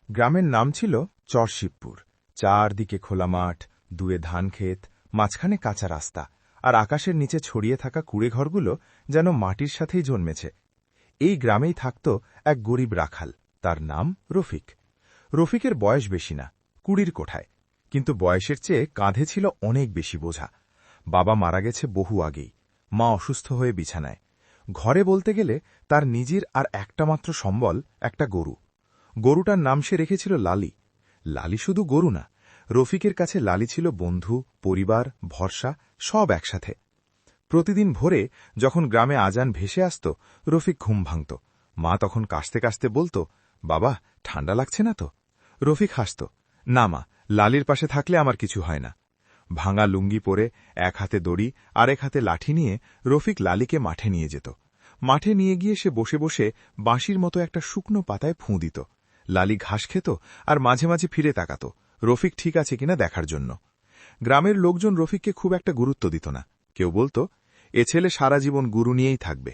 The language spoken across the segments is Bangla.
গ্রামের নাম ছিল চরশিবপুর। চারদিকে খোলা মাঠ, দুয়ে ধানক্ষেত, মাঝখানে কাঁচা রাস্তা, আর আকাশের নিচে ছড়িয়ে থাকা কুড়েঘরগুলো যেন মাটির সাথেই জন্মেছে। এই গ্রামেই থাকত এক গরিব রাখাল, তার নাম রফিক। রফিকের বয়স বেশি না, 20 কোঠায়, কিন্তু বয়সের চেয়ে কাঁধে ছিল অনেক বেশি বোঝা। বাবা মারা গেছে বহু আগেই, মা অসুস্থ হয়ে বিছানায়। ঘরে বলতে গেলে তার নিজের আর একটা মাত্র সম্বল একটা গরু। গরুটার নাম সে রেখেছিল লালি। লালি শুধু গরু না, রফিকের কাছে লালি ছিল বন্ধু, পরিবার, ভরসা, সব একসাথে। প্রতিদিন ভোরে যখন গ্রামে আজান ভেসে আসত, রফিক ঘুম ভাঙত। মা তখন কাশতে কাশতে বলত, বাবা ঠান্ডা লাগছে না তো? রফিক হাসত, না মা, লালির পাশে থাকলে আমার কিছু হয় না। ভাঙা লুঙ্গি পরে, এক হাতে দড়ি আর এক হাতে লাঠি নিয়ে রফিক লালিকে মাঠে নিয়ে যেত। মাঠে নিয়ে গিয়ে সে বসে বসে বাঁশির মতো একটা শুকনো পাতায় ফুঁ দিত। লালি ঘাস খেত আর মাঝে মাঝে ফিরে তাকাত, রফিক ঠিক আছে কিনা দেখার জন্য। গ্রামের লোকজন রফিককে খুব একটা গুরুত্ব দিত না। কেউ বলত, এ ছেলে সারা জীবন গরু নিয়েই থাকবে।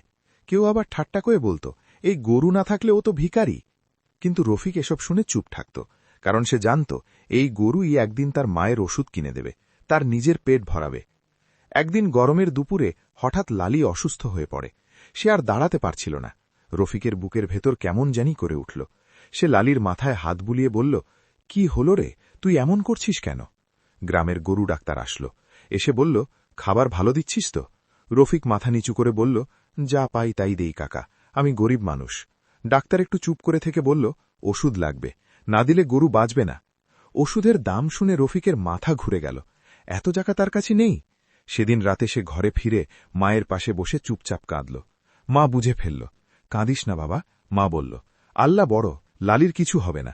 কেউ আবার ঠাট্টা করে বলত, এই গরু না থাকলে ও তো ভিখারি। কিন্তু রফিক এসব শুনে চুপ থাকত, কারণ সে জানত এই গরুই একদিন তার মায়ের ওষুধ কিনে দেবে, তার নিজের পেট ভরাবে। একদিন গরমের দুপুরে হঠাৎ লালি অসুস্থ হয়ে পড়ে। সে আর দাঁড়াতে পারছিল না। রফিকের বুকের ভেতর কেমন জানি করে উঠল। সে লালির মাথায় হাত বুলিয়ে বলল, কি হলো রে, তুই এমন করছিস কেন? গ্রামের গরু ডাক্তার আসলো, এসে বলল, খাবার ভালো দিচ্ছিস তো? রফিক মাথা নিচু করে বলল, যা পাই তাই দেই কাকা, আমি গরিব মানুষ। ডাক্তার একটু চুপ করে থেকে বলল, ওষুধ লাগবে, না দিলে গরু বাঁচবে না। ওষুধের দাম শুনে রফিকের মাথা ঘুরে গেল। এত টাকা তার কাছে নেই। সেদিন রাতে সে ঘরে ফিরে মায়ের পাশে বসে চুপচাপ কাঁদল। মা বুঝে ফেলল। কাঁদিস না বাবা, মা বলল, আল্লাহ বড়, লালির কিছু হবে না।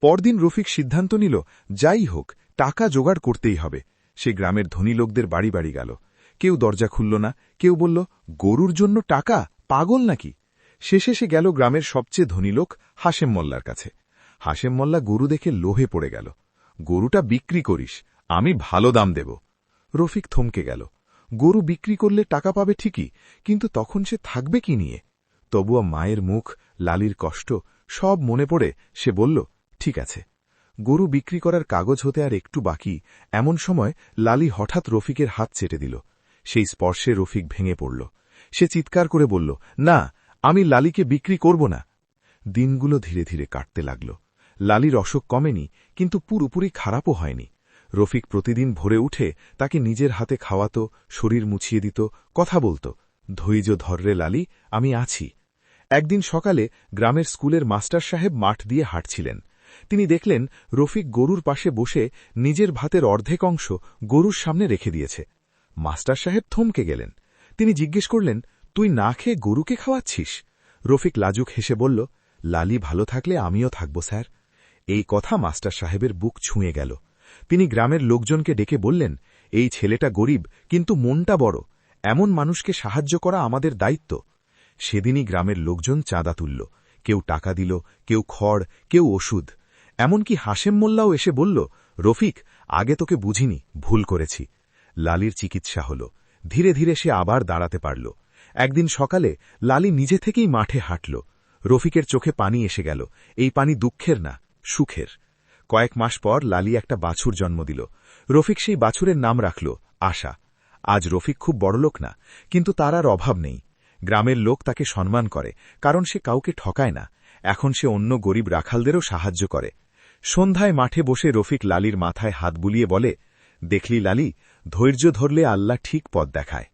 পরদিন রফিক সিদ্ধান্ত নিল, যাই হোক টাকা জোগাড় করতেই হবে। সে গ্রামের ধনী লোকদের বাড়ি বাড়ি গেল। কেউ দরজা খুলল না, কেউ বলল, গরুর জন্য টাকা, পাগল নাকি? শেষে সে গেল গ্রামের সবচেয়ে ধনী লোক হাশেম মোল্লার কাছে। হাশেম মোল্লা গরু দেখে লোভে পড়ে গেল। গরুটা বিক্রি করিস, আমি ভালো দাম দেব। রফিক থমকে গেল। গরু বিক্রি করলে টাকা পাবে ঠিকই, কিন্তু তখন সে থাকবে কি নিয়ে? তবুও মায়ের মুখ, লালির কষ্ট সব মনে পড়ে সে বলল, ঠিক আছে। গরু বিক্রি করার কাগজ হতে আর একটু বাকি, এমন সময় লালি হঠাৎ রফিকের হাত চেটে দিল। সেই স্পর্শে রফিক ভেঙে পড়ল। সে চিৎকার করে বলল, না, আমি লালিকে বিক্রি করব না। দিনগুলো ধীরে ধীরে কাটতে লাগল। লালির অসুখ কমেনি, কিন্তু পুরোপুরি খারাপও হয়নি। রফিক প্রতিদিন ভোরে উঠে তাকে নিজের হাতে খাওয়াত, শরীর মুছিয়ে দিত, কথা বলত, ধৈর্য ধর রে লালি, আমি আছি। একদিন সকালে গ্রামের স্কুলের মাস্টার সাহেব মাঠ দিয়ে হাঁটছিলেন। তিনি দেখলেন রফিক গরুর পাশে বসে নিজের ভাতের অর্ধেক অংশ গরুর সামনে রেখে দিয়েছে। মাস্টার সাহেব থমকে গেলেন। তিনি জিজ্ঞেস করলেন, তুই না খেয়ে গরুকে খাওয়াচ্ছিস? রফিক লাজুক হেসে বলল, লালি ভালো থাকলে আমিও থাকব স্যার। এই কথা মাস্টার সাহেবের বুক ছুঁয়ে গেল। তিনি গ্রামের লোকজনকে ডেকে বললেন, এই ছেলেটা গরিব কিন্তু মনটা বড়, এমন মানুষকে সাহায্য করা আমাদের দায়িত্ব। সেদিনই গ্রামের লোকজন চাঁদা তুলল। কেউ টাকা দিল, কেউ খড়, কেউ ওষুধ। এমনকি হাশেম মোল্লাও এসে বলল, রফিক, আগে তোকে বুঝিনি, ভুল করেছি। লালির চিকিৎসা হল। ধীরে ধীরে সে আবার দাঁড়াতে পারল। একদিন সকালে লালি নিজে থেকেই মাঠে হাঁটল। রফিকের চোখে পানি এসে গেল। এই পানি দুঃখের না, সুখের। কয়েক মাস পর লালি একটা বাছুর জন্ম দিল। রফিক সেই বাছুরের নাম রাখল আশা। আজ রফিক খুব বড়লোক না, কিন্তু তার আর অভাব নেই। গ্রামের লোক তাকে সম্মান করে, কারণ সে কাউকে ঠকায় না। এখন সে অন্য গরিব রাখালদেরও সাহায্য করে। সন্ধ্যায় মাঠে বসে রফিক লালির মাথায় হাত বুলিয়ে বলে, দেখলি লালি, ধৈর্য ধরলে আল্লাহ ঠিক পথ দেখায়।